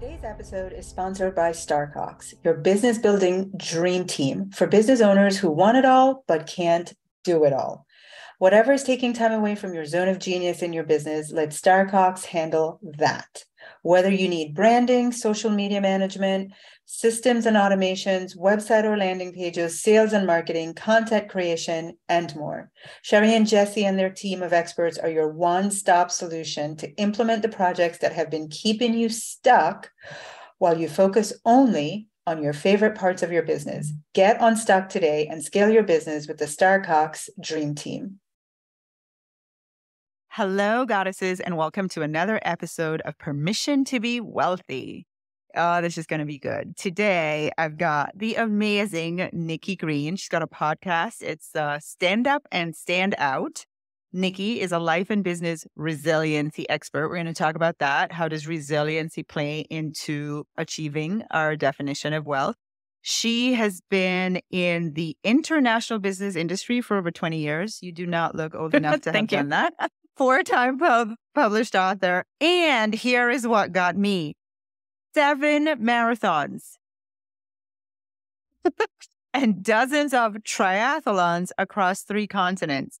Today's episode is sponsored by Starcox, your business building dream team for business owners who want it all but can't do it all. Whatever is taking time away from your zone of genius in your business, let Starcox handle that. Whether you need branding, social media management, systems and automations, website or landing pages, sales and marketing, content creation, and more. Sherry and Jesse and their team of experts are your one-stop solution to implement the projects that have been keeping you stuck while you focus only on your favorite parts of your business. Get unstuck today and scale your business with the Starcox Dream Team. Hello, goddesses, and welcome to another episode of Permission to be Wealthy. Oh, this is going to be good. Today, I've got the amazing Nikki Green. She's got a podcast. It's Stand Up and Stand Out. Nikki is a life and business resiliency expert. We're going to talk about that. How does resiliency play into achieving our definition of wealth? She has been in the international business industry for over 20 years. You do not look old enough to have done that. Four-time published author. And here is what got me. 7 marathons and dozens of triathlons across 3 continents.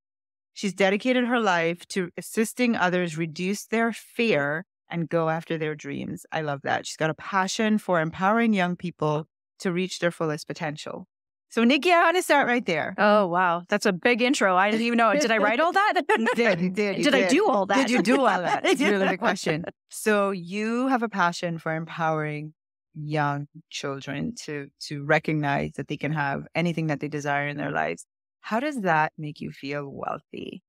She's dedicated her life to assisting others reduce their fear and go after their dreams. I love that. She's got a passion for empowering young people to reach their fullest potential. So, Nikki, I want to start right there. Oh, wow. That's a big intro. I didn't even know. Did I write all that? You did. Did I do all that? Did you do all that? It's really the question. So you have a passion for empowering young children to recognize that they can have anything that they desire in their lives. How does that make you feel wealthy?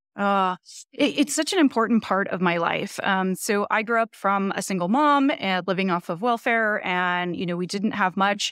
It's such an important part of my life. So I grew up from a single mom and living off of welfare, and we didn't have much.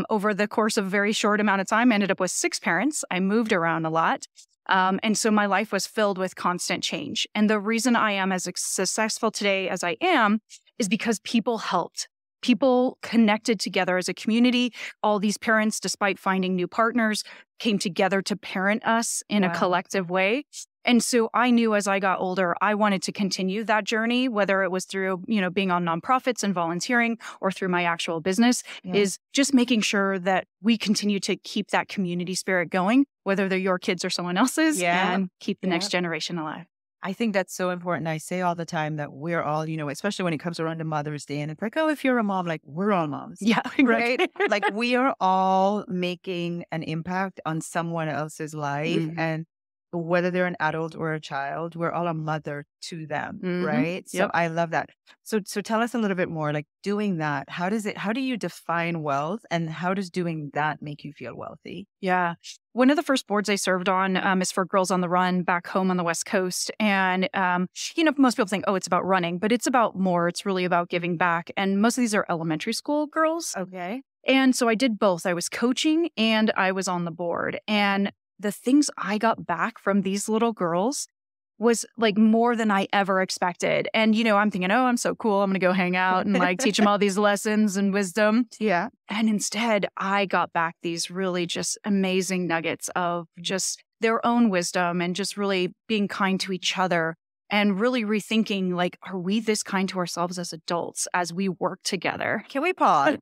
Over the course of a very short amount of time, I ended up with 6 parents. I moved around a lot. And so my life was filled with constant change. And the reason I am as successful today as I am is because people helped. People connected together as a community. All these parents, despite finding new partners, came together to parent us in a collective way. And so I knew as I got older, I wanted to continue that journey, whether it was through, being on nonprofits and volunteering or through my actual business, is just making sure that we continue to keep that community spirit going, whether they're your kids or someone else's, and keep the next generation alive. I think that's so important. I say all the time that we're all, especially when it comes around to Mother's Day, and it's like, oh, if you're a mom, like we're all moms. Yeah. Right. Like we are all making an impact on someone else's life. And whether they're an adult or a child, we're all a mother to them. Right. So I love that. So tell us a little bit more, like doing that. How do you define wealth, and how does doing that make you feel wealthy? Yeah. One of the first boards I served on is for Girls on the Run back home on the West Coast. And, most people think, oh, it's about running, but it's about more. It's really about giving back. And most of these are elementary school girls. Okay. And so I did both. I was coaching and I was on the board. And the things I got back from these little girls was like more than I ever expected. And, I'm thinking, oh, I'm so cool. I'm going to go hang out and like teach them all these lessons and wisdom. Yeah. And instead, I got back these really just amazing nuggets of just their own wisdom and just really being kind to each other and really rethinking, like, are we this kind to ourselves as adults as we work together? Can we pause?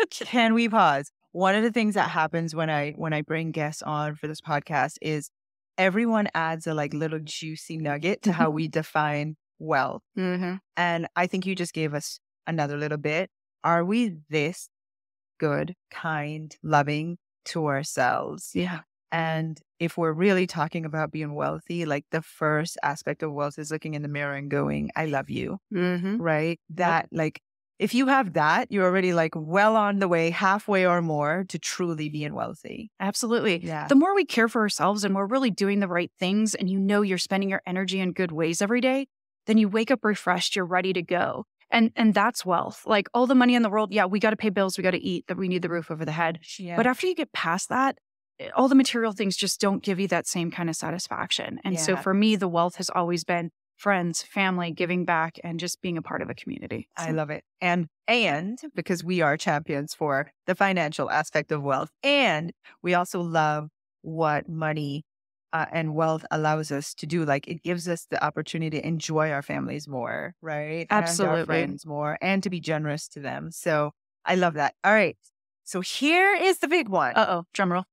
Can we pause? One of the things that happens when I bring guests on for this podcast is everyone adds a like little juicy nugget to how we define wealth. And I think you just gave us another little bit. Are we this good, kind, loving to ourselves? Yeah. And if we're really talking about being wealthy, like the first aspect of wealth is looking in the mirror and going, I love you. Right? That like, if you have that, you're already like well on the way, halfway or more to truly being wealthy. Absolutely. Yeah. The more we care for ourselves and we're really doing the right things and you're spending your energy in good ways every day, then you wake up refreshed, you're ready to go. And that's wealth. Like all the money in the world, yeah, we got to pay bills, we got to eat, that we need the roof over the head. Yeah. But after you get past that, all the material things just don't give you that same kind of satisfaction. And so for me, the wealth has always been friends, family, giving back, and just being a part of a community. I love it. And because we are champions for the financial aspect of wealth, and we also love what money and wealth allows us to do. Like, it gives us the opportunity to enjoy our families more, right? And our Absolutely. friends more, and to be generous to them. So I love that. All right. So here is the big one. Uh-oh, drum roll.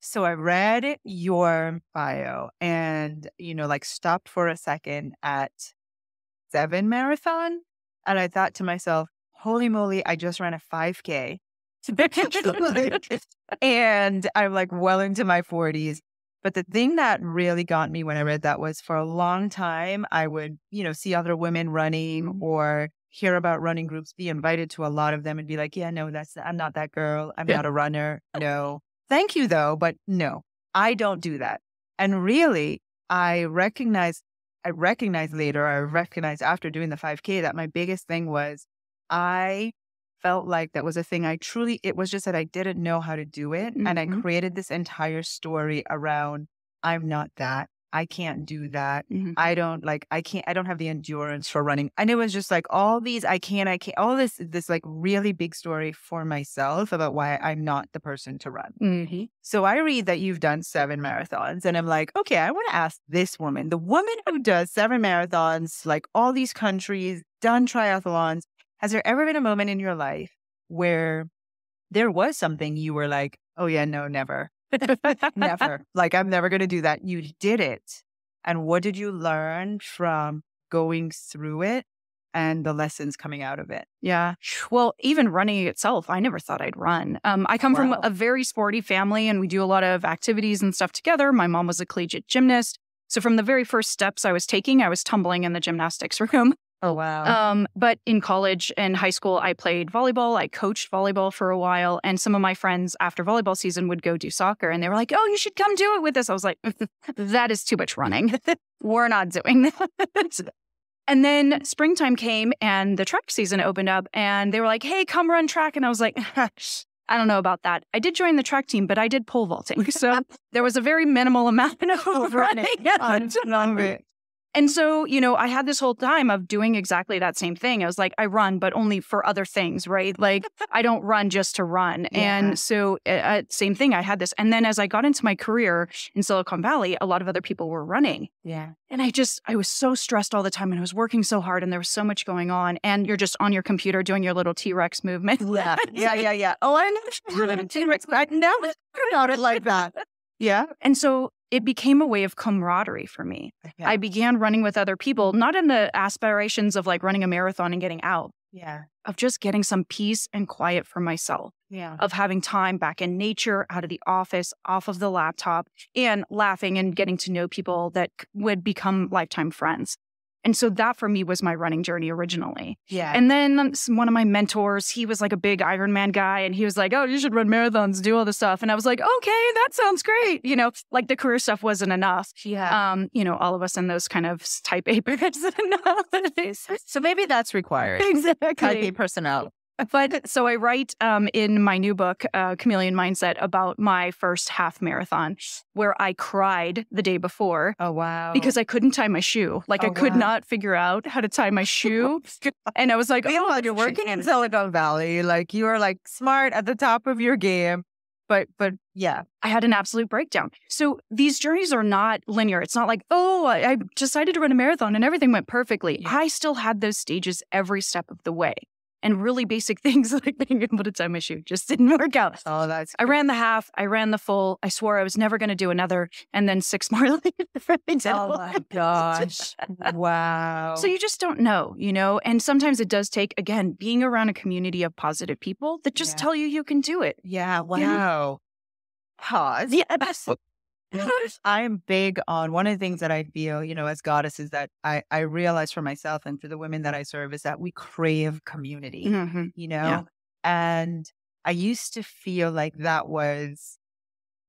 So I read your bio and, like stopped for a second at 7 marathon. And I thought to myself, holy moly, I just ran a 5K. And I'm like well into my 40s. But the thing that really got me when I read that was, for a long time, I would, see other women running or hear about running groups, be invited to a lot of them and be like, yeah, no, I'm not that girl. I'm not a runner. No. Thank you though. But no, I don't do that. And really, I recognized after doing the 5K that my biggest thing was I felt like that was a thing it was just that I didn't know how to do it. Mm-hmm. And I created this entire story around, I'm not that. I can't do that. Mm-hmm. I don't have the endurance for running. And it was just like all these, I can't, all this like really big story for myself about why I'm not the person to run. Mm-hmm. So I read that you've done 7 marathons and I'm like, okay, I want to ask this woman, the woman who does 7 marathons, like all these countries, done triathlons. Has there ever been a moment in your life where there was something you were like, oh yeah, no, never. Never. Like, I'm never going to do that. You did it. And what did you learn from going through it and the lessons coming out of it? Yeah. Well, even running itself, I never thought I'd run. I come from a very sporty family and we do a lot of activities and stuff together. My mom was a collegiate gymnast. So from the very first steps I was taking, I was tumbling in the gymnastics room. Oh, wow. But in college and high school, I played volleyball. I coached volleyball for a while. And some of my friends after volleyball season would go do soccer. And they were like, oh, you should come do it with us. I was like, that is too much running. We're not doing that. And then springtime came and the track season opened up. And they were like, hey, come run track. And I was like, I don't know about that. I did join the track team, but I did pole vaulting. So there was a very minimal amount of running. And so, I had this whole time of doing exactly that same thing. I was like, I run, but only for other things, right? Like, I don't run just to run. Yeah. And so, same thing, I had this. And then as I got into my career in Silicon Valley, a lot of other people were running. Yeah. And I was so stressed all the time and I was working so hard and there was so much going on. And you're just on your computer doing your little T-Rex movement. Yeah. Oh, I know. T-Rex. I never heard about it like that. Yeah. And so it became a way of camaraderie for me. Yeah. I began running with other people, not in the aspirations of like running a marathon and getting out. Yeah. Of just getting some peace and quiet for myself. Yeah. Of having time back in nature, out of the office, off of the laptop, and laughing and getting to know people that would become lifetime friends. And so that for me was my running journey originally. Yeah. And then one of my mentors, he was like a big Ironman guy and he was like, oh, you should run marathons, do all this stuff. And I was like, okay, that sounds great. Like the career stuff wasn't enough. Yeah. All of us in those kind of type A birds. So maybe that's required. Exactly. Type A personnel. But so I write in my new book, Chameleon Mindset, about my first half marathon where I cried the day before. Oh, wow. Because I couldn't tie my shoe. Like I could not figure out how to tie my shoe. And I was like, you're working in Silicon Valley. Like you are like smart at the top of your game. But yeah, I had an absolute breakdown. So these journeys are not linear. It's not like, oh, I decided to run a marathon and everything went perfectly. Yeah. I still had those stages every step of the way. And really basic things like being able to tie my shoe just didn't work out. Oh, that's I ran the half. I ran the full. I swore I was never going to do another. And then 6 more later. Oh, my gosh. Wow. So you just don't know, And sometimes it does take, again, being around a community of positive people that just tell you can do it. Yeah. Wow. Pause. Yeah. I'm big on one of the things that I feel, as goddesses that I realize for myself and for the women that I serve is that we crave community, Yeah. And I used to feel like that was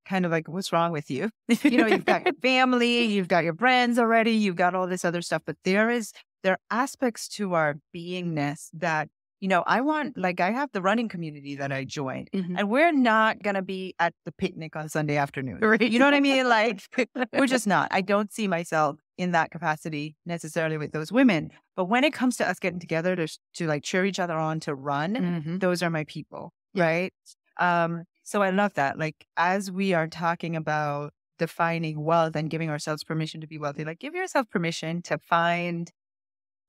kind of like, what's wrong with you? You've got your family, you've got your friends already, you've got all this other stuff, but there are aspects to our beingness that I have the running community that I joined and we're not going to be at the picnic on Sunday afternoon. Right. You know what I mean? Like we're just not. I don't see myself in that capacity necessarily with those women. But when it comes to us getting together to like cheer each other on to run, those are my people. Right. So I love that. Like, as we are talking about defining wealth and giving ourselves permission to be wealthy, like give yourself permission to find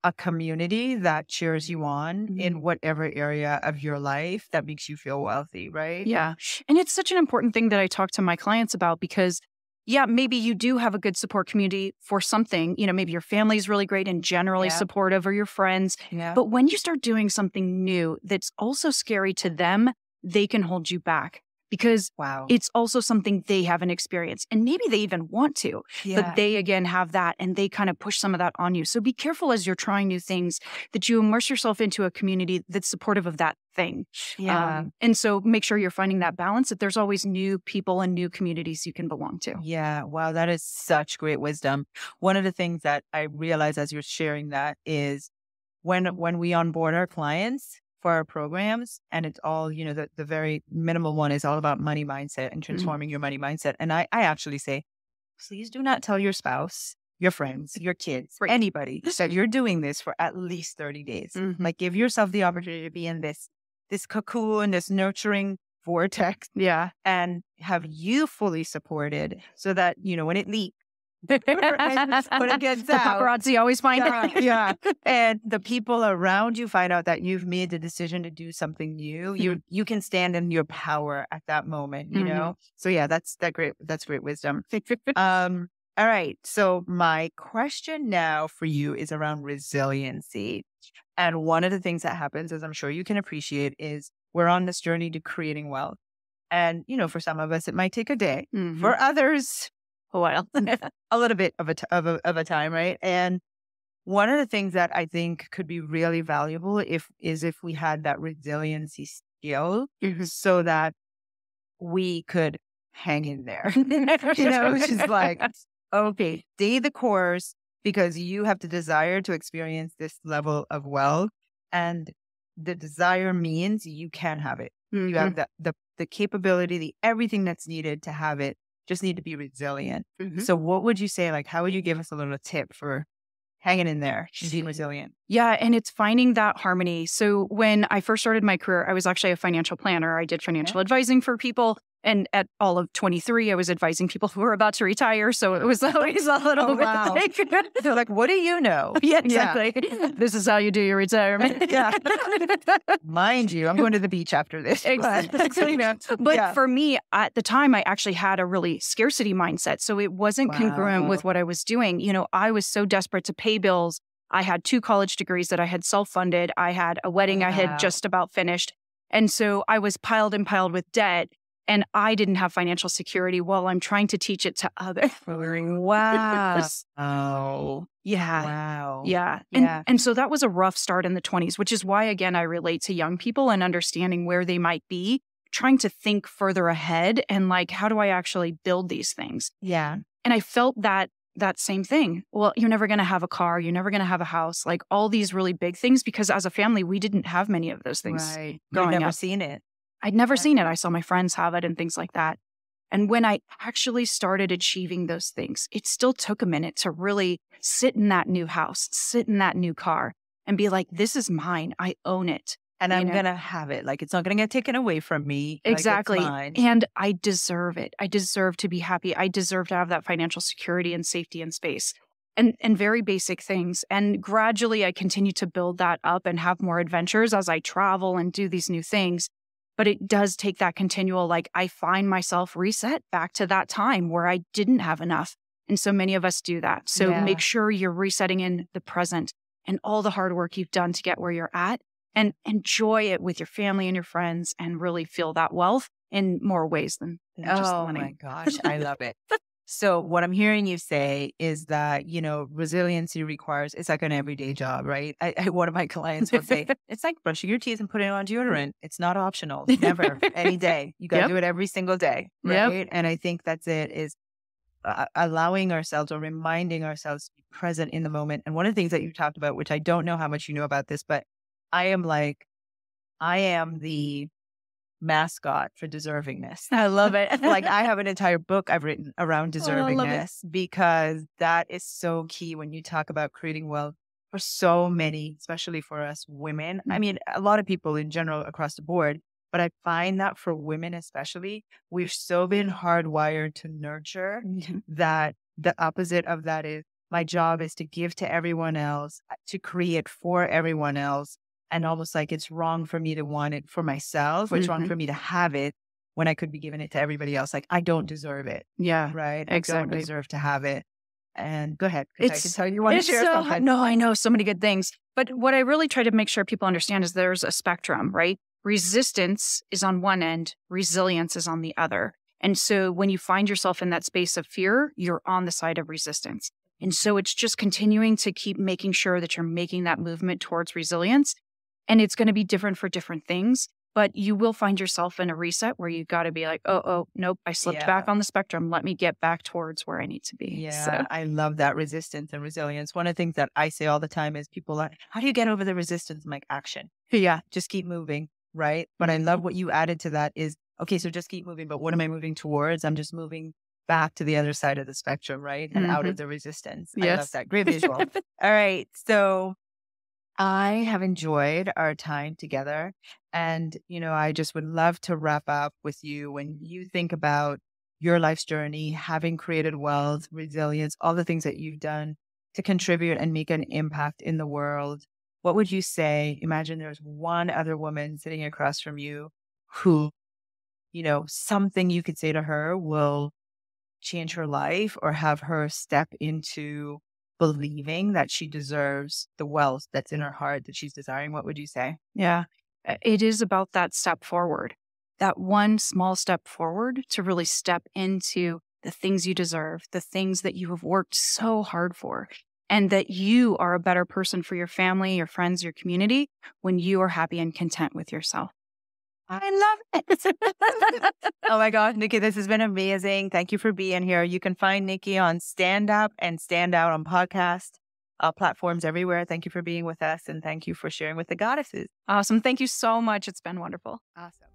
a community that cheers you on in whatever area of your life that makes you feel wealthy, right? Yeah. And it's such an important thing that I talk to my clients about because, yeah, maybe you do have a good support community for something. You know, maybe your family is really great and generally supportive, or your friends. Yeah. But when you start doing something new that's also scary to them, they can hold you back because it's also something they haven't experienced. And maybe they even want to, but they again have that and they kind of push some of that on you. So be careful as you're trying new things that you immerse yourself into a community that's supportive of that thing. Yeah. And so make sure you're finding that balance, that there's always new people and new communities you can belong to. Yeah. Wow. That is such great wisdom. One of the things that I realize as you're sharing that is when we onboard our clients for our programs, and it's all, you know, the very minimal one is all about money mindset and transforming your money mindset. And I actually say, please do not tell your spouse, your friends, your kids, anybody that you're doing this for at least 30 days. Like, give yourself the opportunity to be in this cocoon, this nurturing vortex. Yeah. And have you fully supported so that, you know, when it leaks, when it gets the out, paparazzi always find it. Yeah. And the people around you find out that you've made the decision to do something new. You can stand in your power at that moment, you know? So yeah, that's great wisdom. All right. So my question now for you is around resiliency. And one of the things that happens, as I'm sure you can appreciate, is we're on this journey to creating wealth. And, you know, for some of us, it might take a day. For others, a while, a little bit of a time, right? And one of the things that I think could be really valuable if we had that resiliency skill, so that we could hang in there. You know, it's just like, okay, stay the course because you have the desire to experience this level of wealth, and the desire means you can have it. You have the capability, the everything that's needed to have it. Just need to be resilient. So what would you say, like, how would you give us a little tip for hanging in there and being resilient? Yeah. And it's finding that harmony. So when I first started my career, I was actually a financial planner. I did financial advising for people. And at all of 23, I was advising people who were about to retire. So it was always a little bit like, they're like, what do you know? Yeah, exactly. Yeah. This is how you do your retirement. Yeah. Mind you, I'm going to the beach after this. Exactly. But for me, at the time, I actually had a really scarcity mindset. So it wasn't congruent with what I was doing. You know, I was so desperate to pay bills. I had 2 college degrees that I had self-funded. I had a wedding I had just about finished. And so I was piled with debt. And I didn't have financial security while I'm trying to teach it to others. Wow. Oh, yeah. Wow. Yeah. And so that was a rough start in the 20s, which is why, again, I relate to young people and understanding where they might be, trying to think further ahead and like, how do I actually build these things? Yeah. And I felt that same thing. Well, you're never going to have a car. You're never going to have a house, like all these really big things, because as a family, we didn't have many of those things. Right. Growing You've never up. seen it. I'd never seen it. I saw my friends have it and things like that. And when I actually started achieving those things, it still took a minute to really sit in that new house, sit in that new car and be like, this is mine. I own it. And I'm going to have it. Like, it's not going to get taken away from me. Exactly. Like, it's mine. And I deserve it. I deserve to be happy. I deserve to have that financial security and safety and space. And very basic things. And gradually I continue to build that up and have more adventures as I travel and do these new things. But it does take that continual, like, I find myself reset back to that time where I didn't have enough. And so many of us do that. So make sure you're resetting in the present and all the hard work you've done to get where you're at, and enjoy it with your family and your friends and really feel that wealth in more ways than just money. Oh my gosh, I love it. So what I'm hearing you say is that, you know, resiliency requires, it's like an everyday job, right? One of my clients will say, it's like brushing your teeth and putting on deodorant. It's not optional. Never, any day. You got to do it every single day, right? Yep. And I think that's it, is allowing ourselves or reminding ourselves to be present in the moment. And one of the things that you talked about, which I don't know how much you know about this, but I am the mascot for deservingness. I love it. Like, I have an entire book I've written around deservingness, because that is so key when you talk about creating wealth for so many, especially for us women. I mean, a lot of people in general across the board, But I find that for women especially, we've so been hardwired to nurture that the opposite of that is my job is to give to everyone else, to create for everyone else. And almost like it's wrong for me to want it for myself, or it's wrong for me to have it when I could be giving it to everybody else. Like, I don't deserve it. Yeah, Right? exactly. I don't deserve to have it. And go ahead, because I can tell you want to share something. No, I know so many good things. But what I really try to make sure people understand is there's a spectrum, right? Resistance is on one end, resilience is on the other. And so when you find yourself in that space of fear, you're on the side of resistance. And so it's just continuing to keep making sure that you're making that movement towards resilience. And it's going to be different for different things. But you will find yourself in a reset where you got to be like, oh, nope, I slipped back on the spectrum. Let me get back towards where I need to be. Yeah, So. I love that resistance and resilience. One of the things that I say all the time is people are, how do you get over the resistance? I'm like, action. Yeah. Just keep moving, right? But I love what you added to that is, okay, so just keep moving. But what am I moving towards? I'm just moving back to the other side of the spectrum, right? And out of the resistance. Yes. I love that. Great visual. All right. So I have enjoyed our time together. And, I just would love to wrap up with you when you think about your life's journey, having created wealth, resilience, all the things that you've done to contribute and make an impact in the world. What would you say? Imagine there's one other woman sitting across from you who, something you could say to her will change her life or have her step into believing that she deserves the wealth that's in her heart that she's desiring. What would you say? Yeah. It is about that step forward, that one small step forward to really step into the things you deserve, the things that you have worked so hard for, and that you are a better person for your family, your friends, your community when you are happy and content with yourself. I love it. Oh my gosh, Nikki, this has been amazing. Thank you for being here. You can find Nikki on Stand Up and Stand Out on podcast platforms everywhere. Thank you for being with us, and thank you for sharing with the goddesses. Awesome. Thank you so much. It's been wonderful. Awesome.